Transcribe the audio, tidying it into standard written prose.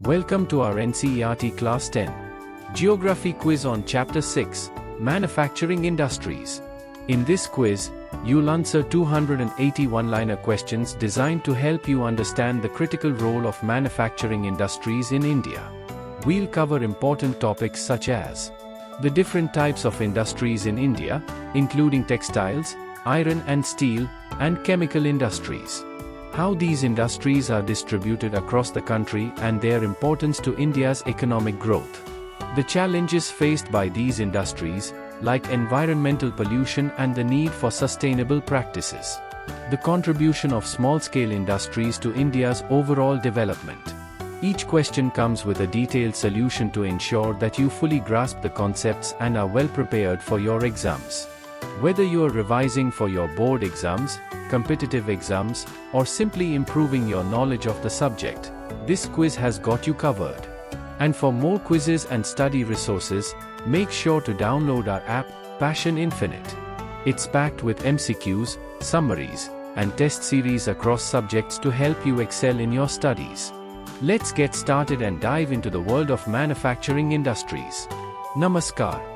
Welcome to our NCERT Class 10 Geography quiz on Chapter 6, Manufacturing Industries. In this quiz, you'll answer 280 one-liner questions designed to help you understand the critical role of manufacturing industries in India. We'll cover important topics such as the different types of industries in India, including textiles, iron and steel, and chemical industries. How these industries are distributed across the country and their importance to India's economic growth. The challenges faced by these industries, like environmental pollution and the need for sustainable practices. The contribution of small-scale industries to India's overall development. Each question comes with a detailed solution to ensure that you fully grasp the concepts and are well prepared for your exams. Whether you are revising for your board exams, competitive exams, or simply improving your knowledge of the subject, this quiz has got you covered. And for more quizzes and study resources, make sure to download our app, Passion Infinite. It's packed with MCQs, summaries, and test series across subjects to help you excel in your studies. Let's get started and dive into the world of manufacturing industries. Namaskar.